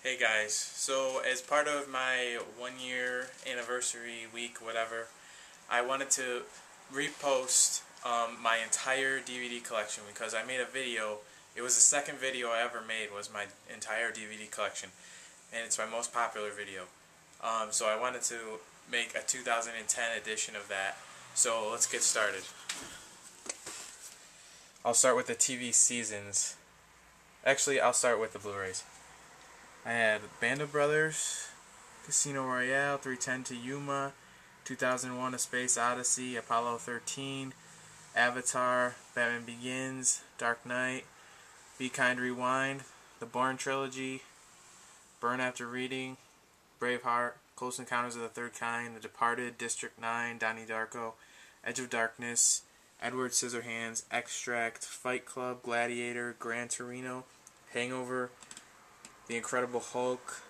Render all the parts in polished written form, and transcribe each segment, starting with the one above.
Hey guys, so as part of my 1 year anniversary week, whatever, I wanted to repost my entire DVD collection because I made a video. It was the second video I ever made, was my entire DVD collection, and it's my most popular video. So I wanted to make a 2010 edition of that. So let's get started. I'll start with the TV seasons. Actually, I'll start with the Blu-rays. I had Band of Brothers, Casino Royale, 310 to Yuma, 2001: A Space Odyssey, Apollo 13, Avatar, Batman Begins, Dark Knight, Be Kind Rewind, The Bourne Trilogy, Burn After Reading, Braveheart, Close Encounters of the Third Kind, The Departed, District 9, Donnie Darko, Edge of Darkness, Edward Scissorhands, Extract, Fight Club, Gladiator, Gran Torino, Hangover, The Incredible Hulk,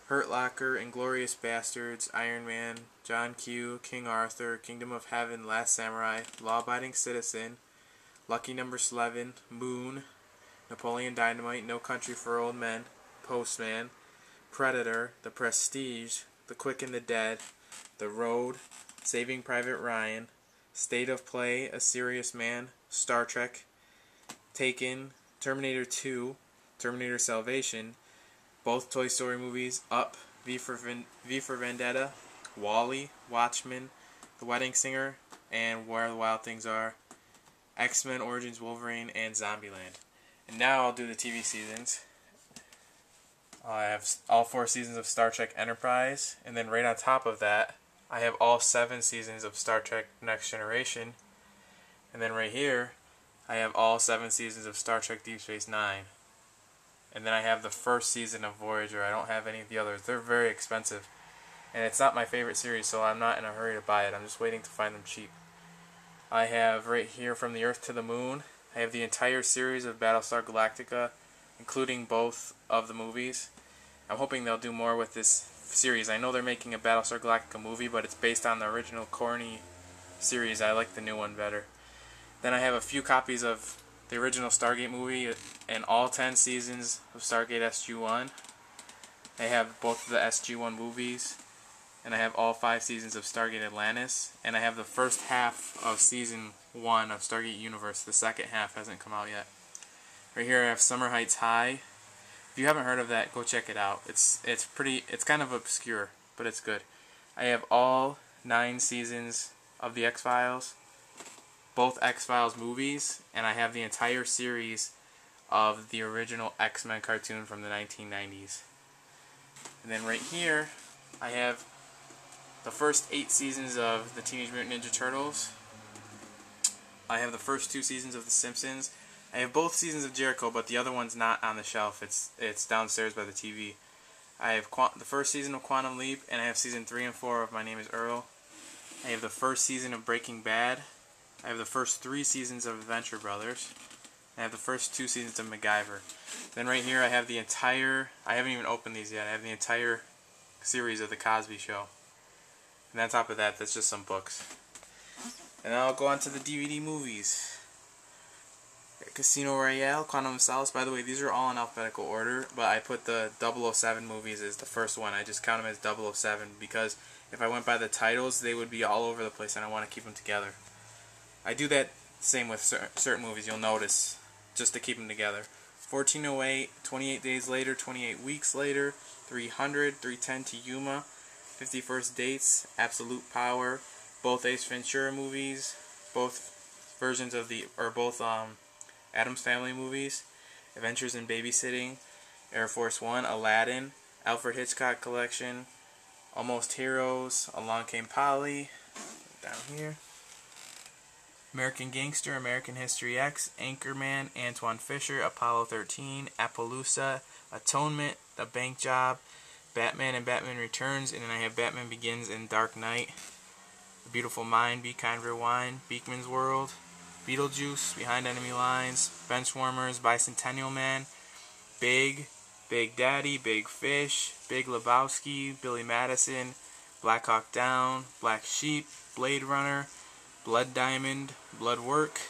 Hurt Locker, Inglourious Bastards, Iron Man, John Q, King Arthur, Kingdom of Heaven, Last Samurai, Law Abiding Citizen, Lucky Number 11, Moon, Napoleon Dynamite, No Country for Old Men, Postman, Predator, The Prestige, The Quick and the Dead, The Road, Saving Private Ryan, State of Play, A Serious Man, Star Trek, Taken, Terminator 2, Terminator Salvation, both Toy Story movies, Up, V for Vendetta, WALL-E, Watchmen, The Wedding Singer, and Where the Wild Things Are, X-Men Origins Wolverine, and Zombieland. And now I'll do the TV seasons. I have all 4 seasons of Star Trek Enterprise, and then right on top of that, I have all 7 seasons of Star Trek Next Generation, and then right here, I have all 7 seasons of Star Trek Deep Space Nine. And then I have the first season of Voyager. I don't have any of the others. They're very expensive. And it's not my favorite series, so I'm not in a hurry to buy it. I'm just waiting to find them cheap. I have right here From the Earth to the Moon. I have the entire series of Battlestar Galactica, including both of the movies. I'm hoping they'll do more with this series. I know they're making a Battlestar Galactica movie, but it's based on the original corny series. I like the new one better. Then I have a few copies of the original Stargate movie and all 10 seasons of Stargate SG-1. I have both of the SG-1 movies, and I have all 5 seasons of Stargate Atlantis, and I have the first half of Season 1 of Stargate Universe. The second half hasn't come out yet. Right here I have Summer Heights High. If you haven't heard of that, go check it out. It's kind of obscure, but it's good. I have all 9 seasons of The X-Files, both X-Files movies, and I have the entire series of the original X-Men cartoon from the 1990s. And then right here, I have the first 8 seasons of the Teenage Mutant Ninja Turtles. I have the first 2 seasons of The Simpsons. I have both seasons of Jericho, but the other one's not on the shelf. It's downstairs by the TV. I have the first season of Quantum Leap, and I have season 3 and 4 of My Name is Earl. I have the first season of Breaking Bad. I have the first 3 seasons of Adventure Brothers. I have the first 2 seasons of MacGyver. Then right here I have the entire, I haven't even opened these yet, I have the entire series of The Cosby Show. And on top of that, that's just some books. And then I'll go on to the DVD movies. Casino Royale, Quantum of Solace. By the way, these are all in alphabetical order, but I put the 007 movies as the first one. I just count them as 007 because if I went by the titles, they would be all over the place and I want to keep them together. I do that same with certain movies, you'll notice, just to keep them together. 1408, 28 Days Later, 28 Weeks Later, 300, 310 to Yuma, 51st Dates, Absolute Power, both Ace Ventura movies, both versions of both Addams Family movies, Adventures in Babysitting, Air Force One, Aladdin, Alfred Hitchcock Collection, Almost Heroes, Along Came Polly, down here. American Gangster, American History X, Anchorman, Antoine Fisher, Apollo 13, Appaloosa, Atonement, The Bank Job, Batman and Batman Returns, and then I have Batman Begins and Dark Knight, The Beautiful Mind, Be Kind Rewind, Beekman's World, Beetlejuice, Behind Enemy Lines, Benchwarmers, Bicentennial Man, Big Daddy, Big Fish, Big Lebowski, Billy Madison, Black Hawk Down, Black Sheep, Blade Runner, Blood Diamond, Blood Work,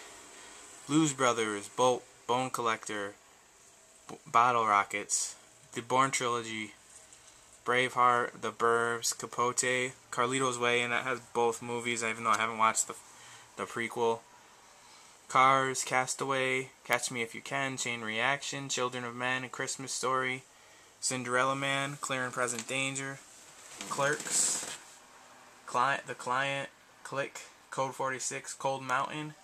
Blues Brothers, Bolt, Bone Collector, Bottle Rockets, the Bourne trilogy, Braveheart, The Burbs, Capote, Carlito's Way, and that has both movies, even though I haven't watched the prequel. Cars, Castaway, Catch Me If You Can, Chain Reaction, Children of Men, A Christmas Story, Cinderella Man, Clear and Present Danger, Clerks, The Client, Click, Code 46, Cold Mountain,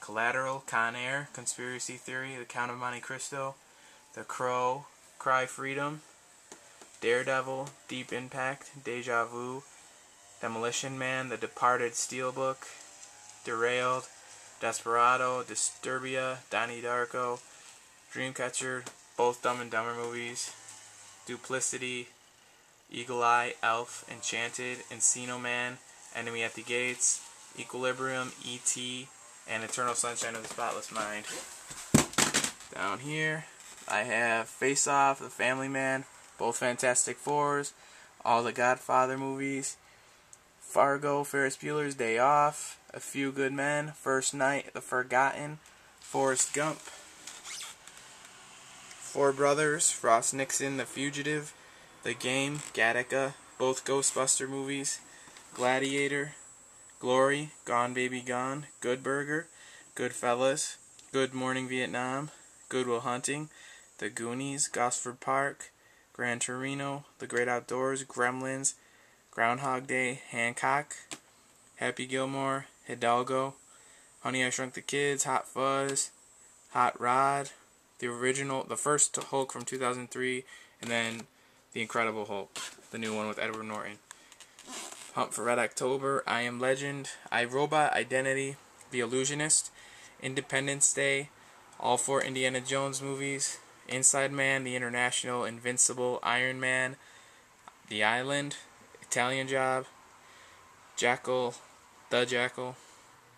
Collateral, Con Air, Conspiracy Theory, The Count of Monte Cristo, The Crow, Cry Freedom, Daredevil, Deep Impact, Deja Vu, Demolition Man, The Departed Steelbook, Derailed, Desperado, Disturbia, Donnie Darko, Dreamcatcher, both Dumb and Dumber movies, Duplicity, Eagle Eye, Elf, Enchanted, Encino Man, Enemy at the Gates, Equilibrium, E.T., and Eternal Sunshine of the Spotless Mind. Down here, I have Face Off, The Family Man, both Fantastic Fours, all the Godfather movies, Fargo, Ferris Bueller's Day Off, A Few Good Men, First Night, The Forgotten, Forrest Gump, Four Brothers, Ross Nixon, The Fugitive, The Game, Gattaca, both Ghostbuster movies, Gladiator, Glory, Gone Baby Gone, Good Burger, Goodfellas, Good Morning Vietnam, Good Will Hunting, The Goonies, Gosford Park, Gran Torino, The Great Outdoors, Gremlins, Groundhog Day, Hancock, Happy Gilmore, Hidalgo, Honey I Shrunk the Kids, Hot Fuzz, Hot Rod, the original, the first Hulk from 2003, and then The Incredible Hulk, the new one with Edward Norton. Hunt for Red October, I Am Legend, I, Robot, Identity, The Illusionist, Independence Day, all four Indiana Jones movies, Inside Man, The International, Invincible, Iron Man, The Island, Italian Job, Jackal, The Jackal.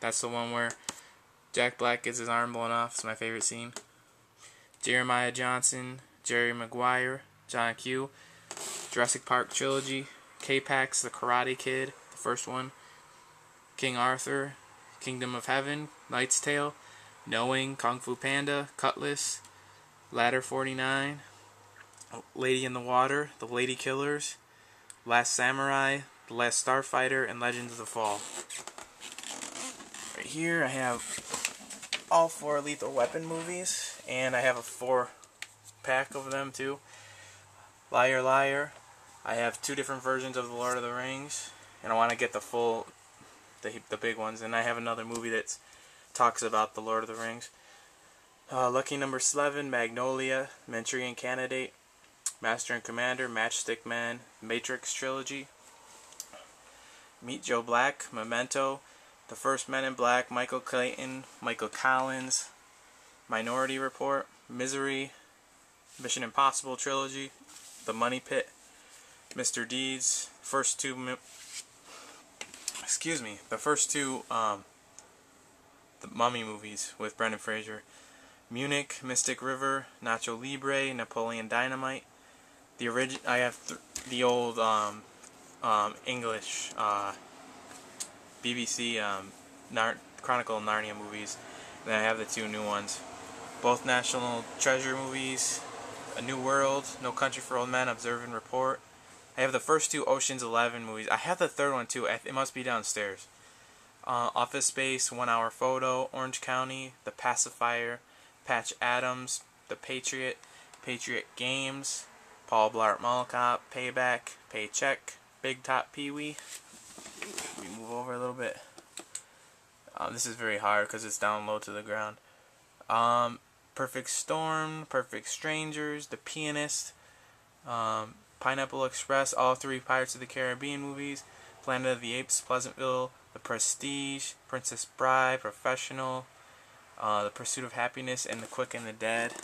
That's the one where Jack Black gets his arm blown off. It's my favorite scene. Jeremiah Johnson, Jerry Maguire, John Q, Jurassic Park Trilogy, K-Pax, The Karate Kid, the first one, King Arthur, Kingdom of Heaven, Knight's Tale, Knowing, Kung Fu Panda, Cutlass, Ladder 49, Lady in the Water, The Lady Killers, Last Samurai, The Last Starfighter, and Legends of the Fall. Right here I have all four Lethal Weapon movies, and I have a 4-pack of them too. Liar Liar, I have 2 different versions of The Lord of the Rings, and I want to get the full, the big ones, and I have another movie that talks about The Lord of the Rings. Lucky Number 11, Magnolia, Manchurian Candidate, Master and Commander, Matchstick Man, Matrix Trilogy, Meet Joe Black, Memento, The First Men in Black, Michael Clayton, Michael Collins, Minority Report, Misery, Mission Impossible Trilogy, The Money Pit, Mr. Deeds, the first two the Mummy movies with Brendan Fraser, Munich, Mystic River, Nacho Libre, Napoleon Dynamite. I have the old English BBC Chronicle of Narnia movies, and then I have the 2 new ones, both National Treasure movies, A New World, No Country for Old Men, Observe and Report. I have the first 2 Ocean's 11 movies. I have the third one too. It must be downstairs. Office Space, 1 Hour Photo, Orange County, The Pacifier, Patch Adams, The Patriot, Patriot Games, Paul Blart Mall Cop, Payback, Paycheck, Big Top Pee-wee. We move over a little bit. This is very hard because it's down low to the ground. Perfect Storm, Perfect Strangers, The Pianist, Pineapple Express, all 3 Pirates of the Caribbean movies, Planet of the Apes, Pleasantville, The Prestige, Princess Bride, Professional, The Pursuit of Happiness, and The Quick and the Dead.